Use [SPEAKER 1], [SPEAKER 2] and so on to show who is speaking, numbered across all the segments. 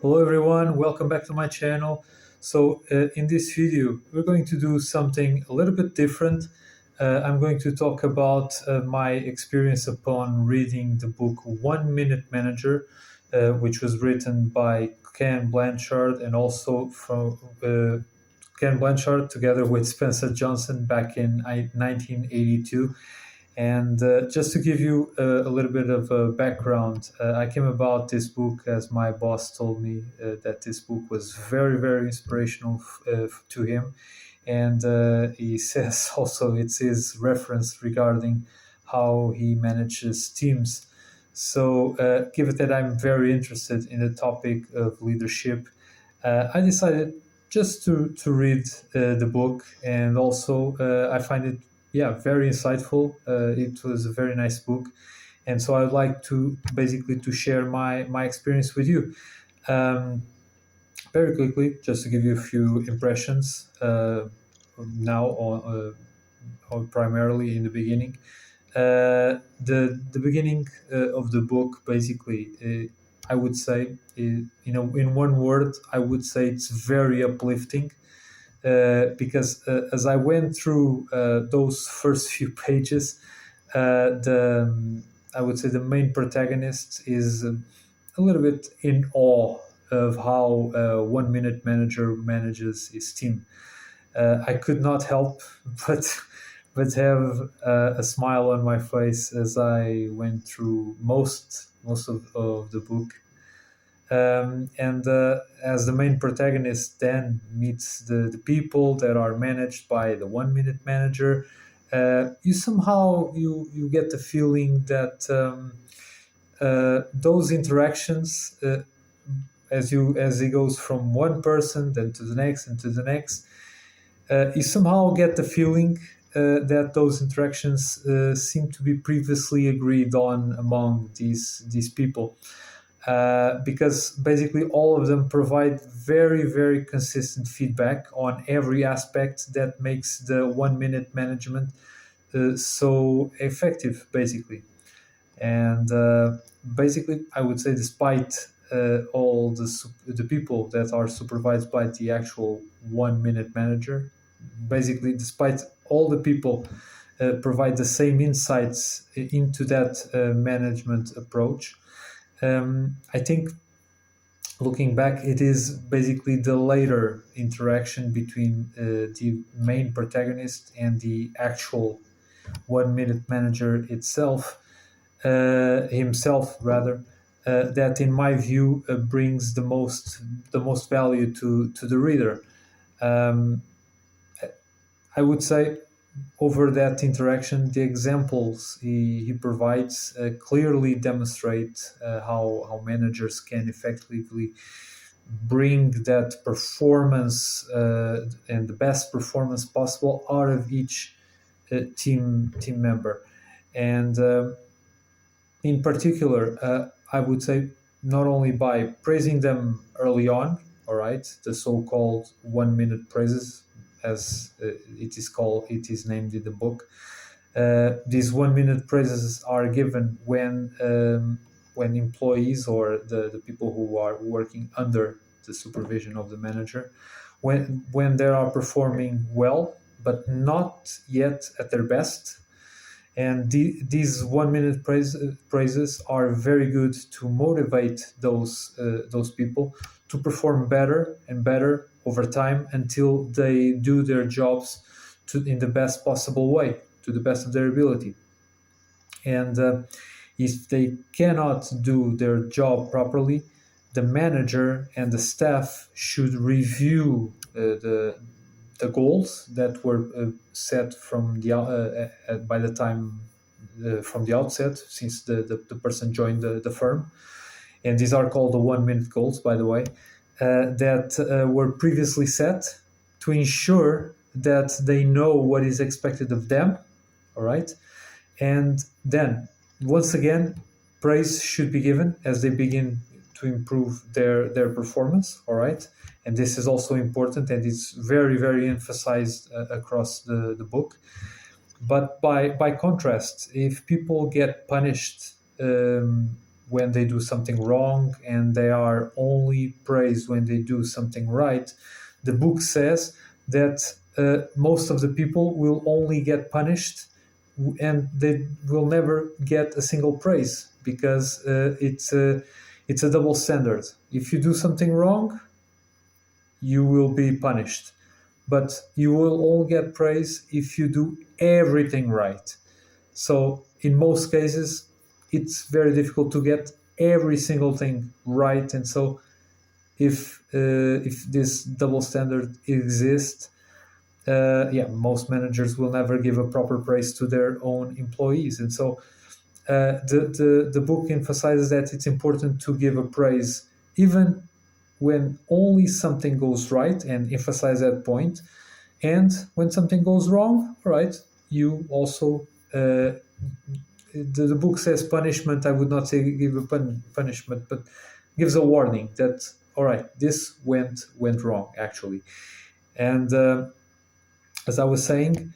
[SPEAKER 1] Hello everyone, welcome back to my channel. In this video, we're going to do something a little bit different. I'm going to talk about my experience upon reading the book 1 Minute Manager, which was written by Ken Blanchard and also from Ken Blanchard together with Spencer Johnson back in 1982. And just to give you a little bit of a background, I came about this book as my boss told me that this book was very, very inspirational to him. And he says also it's his reference regarding how he manages teams. Given that I'm very interested in the topic of leadership, I decided just to read the book, and also I find it very insightful. It was a very nice book, and so I'd like to basically to share my experience with you. Um, Very quickly, just to give you a few impressions now on primarily in the beginning. The beginning of the book basically, I would say, in one word, I would say it's very uplifting. Because as I went through those first few pages, the I would say the main protagonist is a little bit in awe of how 1 Minute Manager manages his team. I could not help but have a smile on my face as I went through most of the book. And as the main protagonist then meets the people that are managed by the 1 Minute Manager, you get the feeling that those interactions, as he goes from one person then to the next and to the next, you somehow get the feeling that those interactions seem to be previously agreed on among these people, because basically all of them provide very, very consistent feedback on every aspect that makes the 1 minute management so effective, basically. And basically, I would say, despite all the people that are supervised by the actual 1 minute manager, basically, despite all the people provide the same insights into that management approach, I think, looking back, it is basically the later interaction between the main protagonist and the actual 1 minute manager himself rather, that in my view brings the most value to the reader. Um, I would say over that interaction, the examples he provides clearly demonstrate how managers can effectively bring that performance and the best performance possible out of each team member. And in particular, I would say not only by praising them early on, all right, the so-called 1 minute praises, as it is named in the book. These 1 minute praises are given when employees or the people who are working under the supervision of the manager, when they are performing well, but not yet at their best. And these 1 minute praises are very good to motivate those people to perform better and better over time until they do their jobs in the best possible way, to the best of their ability. And if they cannot do their job properly, the manager and the staff should review the goals that were set from by the time from the outset, since the person joined the firm. And these are called the 1 minute goals, by the way, that were previously set to ensure that they know what is expected of them. All right. And then, once again, praise should be given as they begin to improve their performance. All right. And this is also important, and it's very, very emphasized across the book. But by contrast, if people get punished when they do something wrong, and they are only praised when they do something right. The book says that most of the people will only get punished, and they will never get a single praise, because it's a double standard. If you do something wrong, you will be punished, but you will all get praise if you do everything right. So in most cases, it's very difficult to get every single thing right, and so if this double standard exists, most managers will never give a proper praise to their own employees. And so the book emphasizes that it's important to give a praise even when only something goes right, and emphasize that point. And when something goes wrong, all right, you also the book says punishment. I would not say give a punishment, but gives a warning that, all right, this went wrong actually. And as I was saying,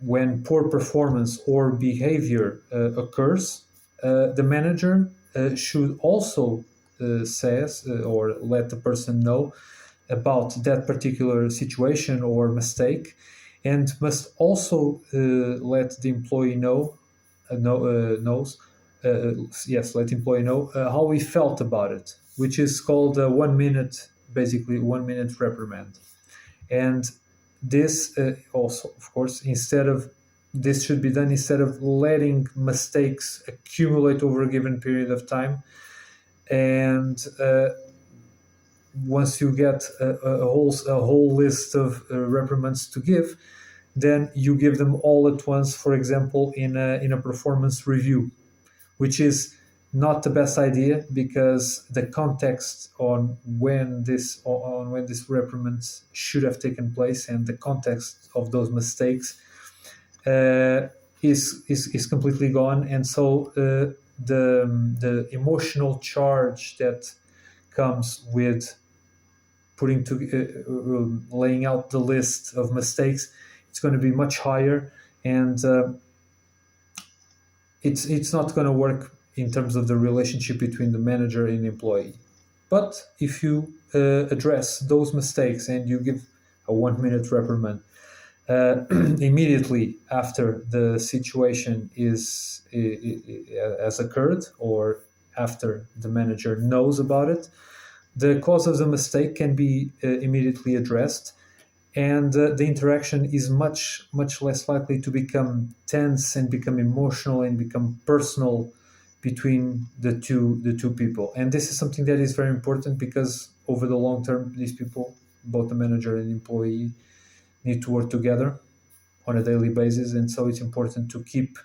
[SPEAKER 1] when poor performance or behavior occurs, the manager should also says or let the person know about that particular situation or mistake, and must also let the employee knows yes, let the employee know how he felt about it, which is called 1 minute, basically 1 minute reprimand. And this also, of course, instead of this should be done instead of letting mistakes accumulate over a given period of time. And once you get a whole list of reprimands to give, then you give them all at once, for example, in a performance review, which is not the best idea, because the context on when this reprimands should have taken place, and the context of those mistakes is completely gone. And so the emotional charge that comes with putting to laying out the list of mistakes, it's going to be much higher. And it's not going to work in terms of the relationship between the manager and employee. But if you address those mistakes and you give a 1 minute reprimand immediately after the situation has occurred, or after the manager knows about it, the cause of the mistake can be immediately addressed, and the interaction is much less likely to become tense and become emotional and become personal between the two people. And this is something that is very important, because over the long term, these people, both the manager and employee, need to work together on a daily basis. And so it's important to keep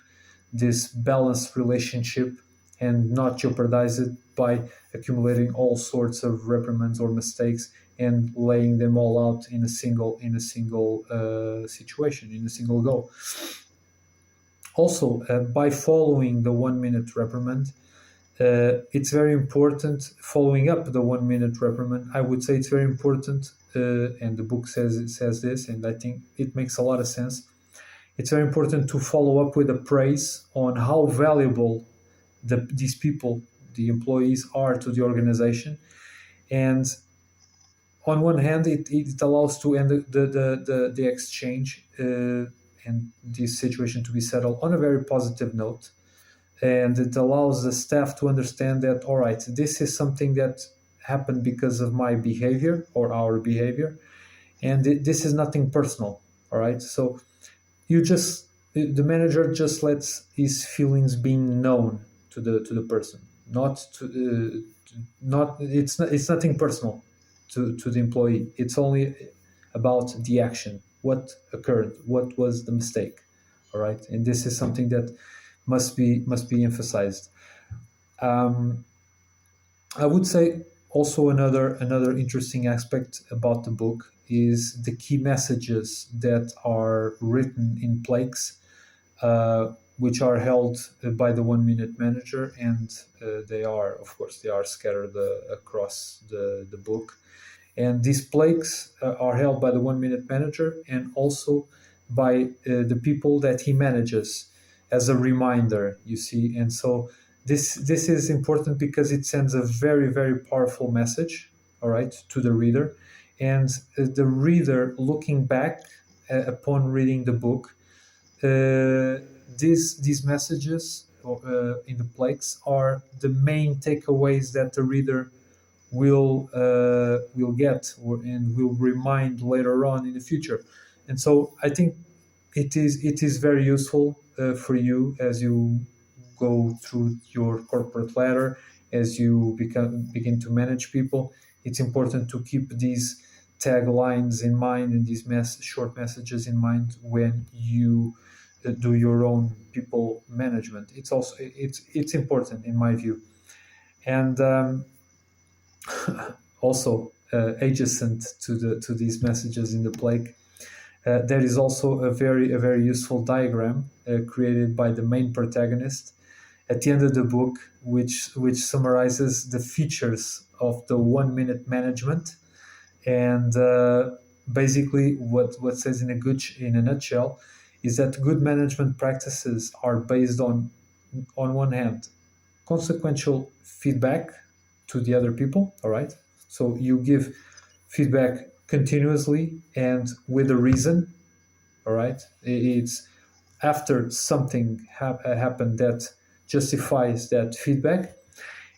[SPEAKER 1] this balanced relationship and not jeopardize it by accumulating all sorts of reprimands or mistakes and laying them all out in a single situation, in a single go. Also, by following the 1 minute reprimand, it's very important. Following up the 1 minute reprimand, I would say it's very important, and the book says this, and I think it makes a lot of sense. It's very important to follow up with a praise on how valuable these people, the employees, are to the organization. And on one hand, it allows to end the exchange and this situation to be settled on a very positive note. And it allows the staff to understand that, all right, this is something that happened because of my behavior or our behavior, and this is nothing personal. All right, so the manager just lets his feelings being known to the person, not it's nothing personal to the employee. It's only about the action, what occurred, what was the mistake. All right, and this is something that must be emphasized. I would say also another interesting aspect about the book is the key messages that are written in plaques, which are held by the 1 minute manager, and they are, of course, they are scattered across the book. And these plaques are held by the 1 minute manager and also by the people that he manages as a reminder, you see. And so This is important because it sends a very very powerful message, all right, to the reader, and the reader looking back upon reading the book, these messages in the plaques are the main takeaways that the reader will get and will remind later on in the future. And so I think it is very useful for you as you go through your corporate ladder, as you begin to manage people. It's important to keep these taglines in mind and these short messages in mind when you do your own people management. It's important in my view. And also adjacent to these messages in the plaque, there is also a very useful diagram created by the main protagonist at the end of the book, which summarizes the features of the 1 minute management. And basically, what says in a nutshell is that good management practices are based on one hand, consequential feedback to the other people. All right, so you give feedback continuously and with a reason. All right, it's after something happened that justifies that feedback.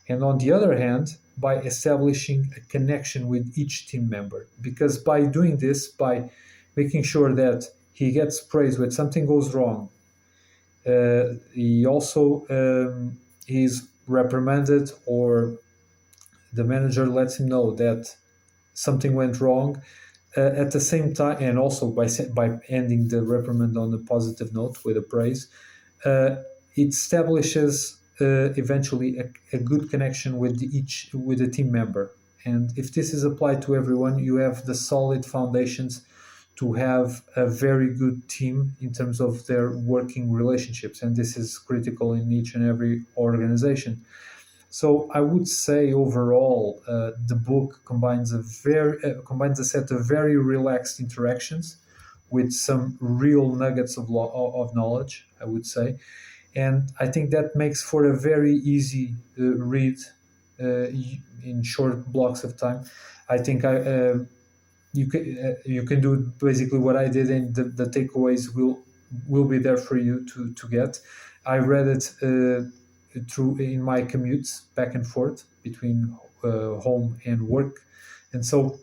[SPEAKER 1] And on the other hand, by establishing a connection with each team member, because by doing this, by making sure that he gets praise when something goes wrong, he also is reprimanded, or the manager lets him know that something went wrong. At the same time, and also by ending the reprimand on a positive note with a praise, uh, it establishes eventually a good connection with the team member. And if this is applied to everyone, you have the solid foundations to have a very good team in terms of their working relationships, and this is critical in each and every organization. So I would say overall, the book combines a set of very relaxed interactions with some real nuggets of knowledge, I would say, and I think that makes for a very easy read in short blocks of time. I think you can do basically what I did, and the takeaways will be there for you to get. I read it through in my commutes back and forth between home and work, and so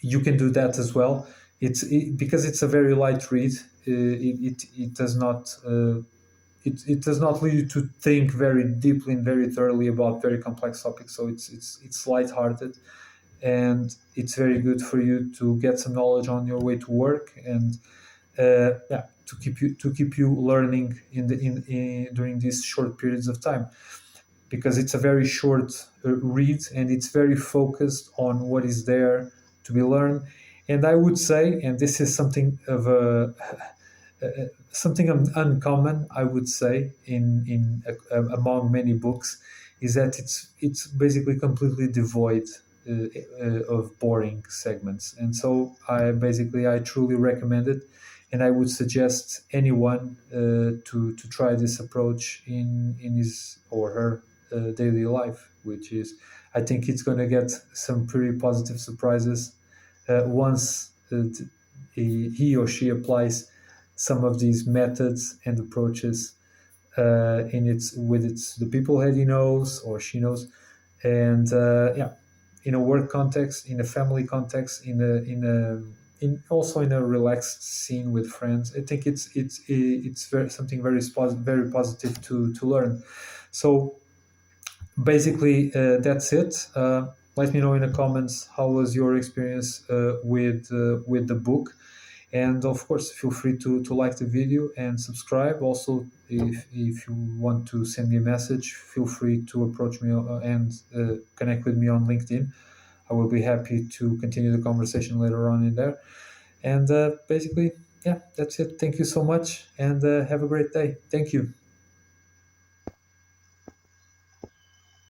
[SPEAKER 1] you can do that as well. Because it's a very light read. It does not. It does not lead you to think very deeply and very thoroughly about very complex topics. So it's lighthearted, and it's very good for you to get some knowledge on your way to work, and yeah, to keep you learning in during these short periods of time, because it's a very short read, and it's very focused on what is there to be learned. And I would say, and this is something of a something uncommon, I would say, among many books, is that it's basically completely devoid of boring segments. And so I truly recommend it, and I would suggest anyone to try this approach in his or her daily life, which is, I think it's going to get some pretty positive surprises once he or she applies some of these methods and approaches with the people that he knows or she knows. And yeah, in a work context, in a family context, in also in a relaxed scene with friends. I think it's something very positive to learn. So basically, that's it. Let me know in the comments how was your experience with the book, and of course, feel free to like the video and subscribe. Also, if you want to send me a message, feel free to approach me and connect with me on LinkedIn. I will be happy to continue the conversation later on in there. And basically, yeah, that's it. Thank you so much, and have a great day. Thank you.